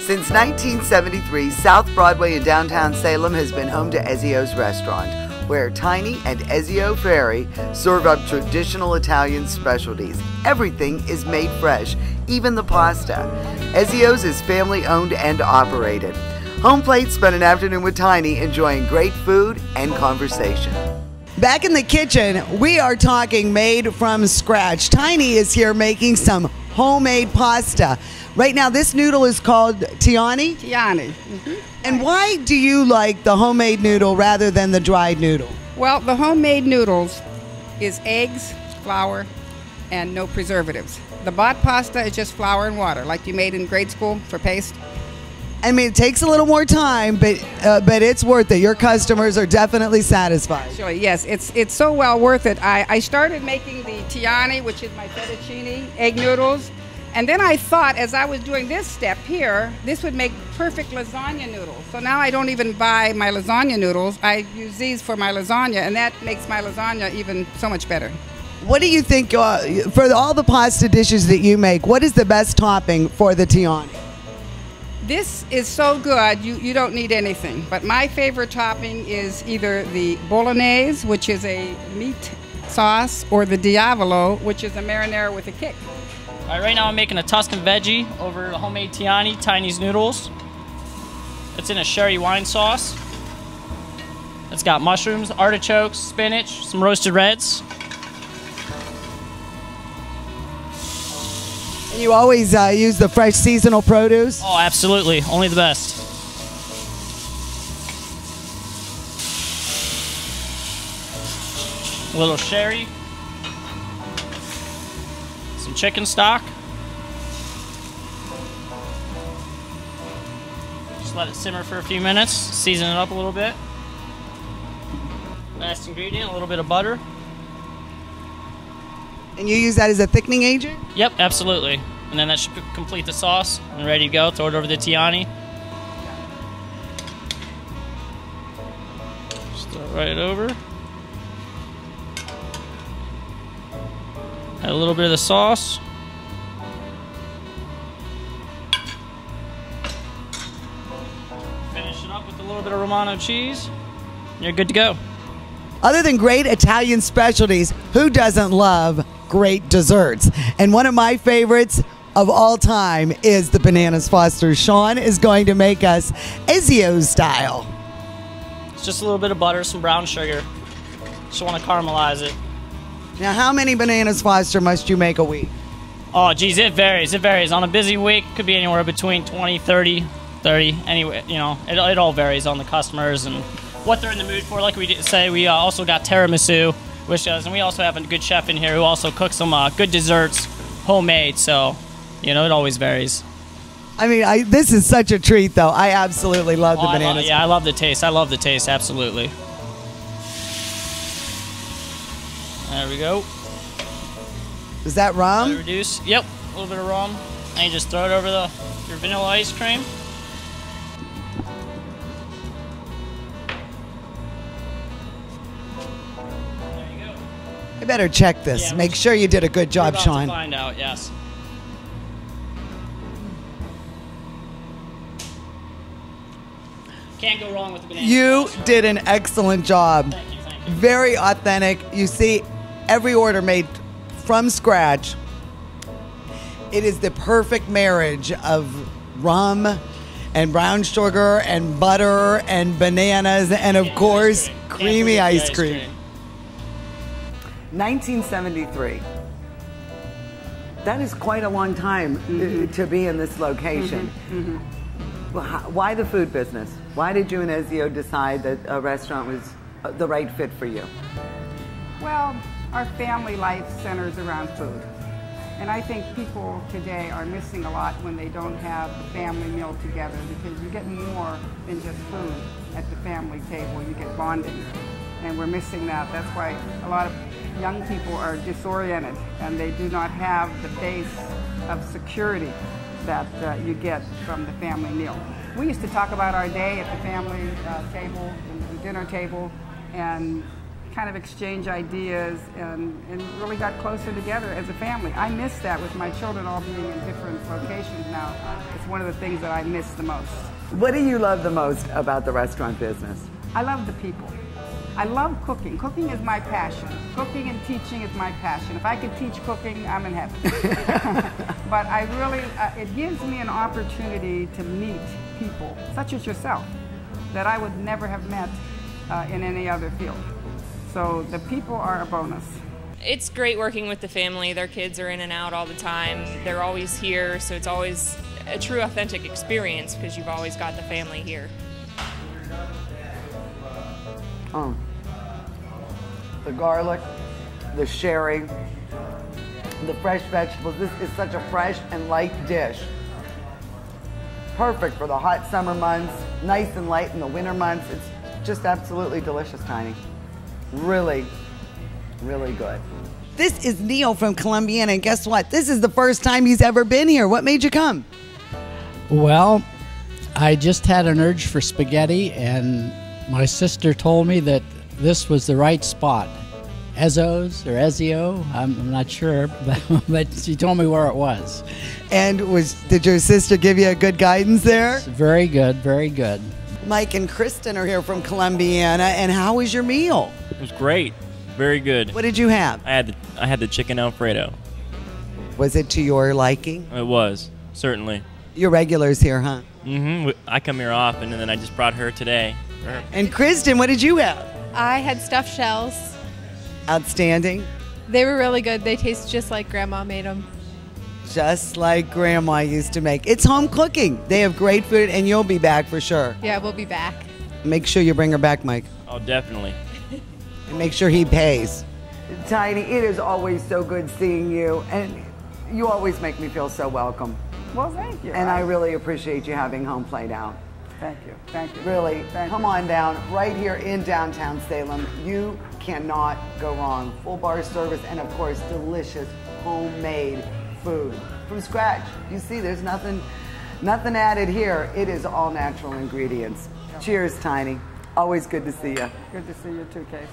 Since 1973, South Broadway in downtown Salem has been home to Ezio's restaurant, where Tiny and Ezio Ferri serve up traditional Italian specialties. Everything is made fresh, even the pasta. Ezio's is family-owned and operated. Homeplate spent an afternoon with Tiny enjoying great food and conversation. Back in the kitchen, we are talking made from scratch. Tiny is here making some homemade pasta. Right now, this noodle is called Tiani? Tiani. And why do you like the homemade noodle rather than the dried noodle? Well, the homemade noodles is eggs, flour, and no preservatives. The bought pasta is just flour and water, like you made in grade school for paste. I mean, it takes a little more time, but it's worth it. Your customers are definitely satisfied. Sure, yes, it's so well worth it. I started making the Tiani, which is my fettuccine egg noodles, and then I thought, as I was doing this step here, this would make perfect lasagna noodles. So now I don't even buy my lasagna noodles. I use these for my lasagna, and that makes my lasagna even so much better. What do you think, for all the pasta dishes that you make, what is the best topping for the Tiani? This is so good, you don't need anything. But my favorite topping is either the bolognese, which is a meat sauce, or the diavolo, which is a marinara with a kick. All right, right now I'm making a Tuscan Veggie over the homemade Tiani, Tiny's noodles. It's in a sherry wine sauce. It's got mushrooms, artichokes, spinach, some roasted reds. And you always use the fresh seasonal produce? Oh, absolutely. Only the best. A little sherry. Some chicken stock. Just let it simmer for a few minutes. Season it up a little bit. Last ingredient, a little bit of butter. And you use that as a thickening agent? Yep, absolutely. And then that should complete the sauce. And ready to go. Throw it over the Tiani. Just throw it right over. Add a little bit of the sauce. Finish it up with a little bit of Romano cheese. You're good to go. Other than great Italian specialties, who doesn't love great desserts? And one of my favorites of all time is the Bananas Foster. Sean is going to make us Ezio style. It's just a little bit of butter, some brown sugar. Just want to caramelize it. Now, how many Bananas Foster must you make a week? Oh, geez, it varies. It varies. On a busy week, could be anywhere between 20, 30, anyway, you know, it all varies on the customers and what they're in the mood for. Like we did say, we also got tiramisu, which does, and we also have a good chef in here who also cooks some good desserts, homemade. So, you know, it always varies. I mean, this is such a treat, though. I absolutely love the bananas. Yeah, I love the taste. I love the taste, absolutely. There we go. Is that rum? Reduce. Yep, a little bit of rum. And you just throw it over your vanilla ice cream. There you go. I better check this. Yeah, make sure you did a good job, Sean. To find out, yes. Can't go wrong with the banana. You did an excellent job. Thank you, thank you. Very authentic. You see, every order made from scratch. It is the perfect marriage of rum and brown sugar and butter and bananas and, of course, creamy ice cream. 1973. That is quite a long time to be in this location. Why the food business? Why did you and Ezio decide that a restaurant was the right fit for you? Well, our family life centers around food. And I think people today are missing a lot when they don't have the family meal together, because you get more than just food at the family table. You get bonding. And we're missing that. That's why a lot of young people are disoriented and they do not have the base of security that you get from the family meal. We used to talk about our day at the family table, the dinner table, and kind of exchange ideas and really got closer together as a family. I miss that with my children all being in different locations now. It's one of the things that I miss the most. What do you love the most about the restaurant business? I love the people. I love cooking. Cooking is my passion. Cooking and teaching is my passion. If I could teach cooking, I'm in heaven. But I really, it gives me an opportunity to meet people, such as yourself, that I would never have met in any other field. So the people are a bonus. It's great working with the family. Their kids are in and out all the time. They're always here, so it's always a true, authentic experience because you've always got the family here. The garlic, the sherry, the fresh vegetables. This is such a fresh and light dish. Perfect for the hot summer months, nice and light in the winter months. It's just absolutely delicious, Tiny. Really, really good. This is Neil from Columbiana, and guess what? This is the first time he's ever been here. What made you come? Well, I just had an urge for spaghetti, and my sister told me that this was the right spot. Ezio's or Ezio, I'm not sure, but she told me where it was. And did your sister give you a good guidance there? It's very good, very good. Mike and Kristen are here from Columbiana, and how was your meal? It was great, very good. What did you have? I had the chicken Alfredo. Was it to your liking? It was, certainly. You're regulars here, huh? Mm-hmm. I come here often, and then I just brought her today. And Kristen, what did you have? I had stuffed shells. Outstanding. They were really good. They taste just like Grandma made them. Just like Grandma used to make. It's home cooking. They have great food, and you'll be back for sure. Yeah, we'll be back. Make sure you bring her back, Mike. Oh, definitely. And make sure he pays. Tiny, it is always so good seeing you, and you always make me feel so welcome. Well, thank you. And I really appreciate you having Homeplate out. Thank you. Thank you. Really, Thank come you. on down right here in downtown Salem. You cannot go wrong. Full bar service and, of course, delicious homemade food from scratch. You see, there's nothing added here. It is all natural ingredients. Cheers, Tiny. Always good to see you. Good to see you too, Kate.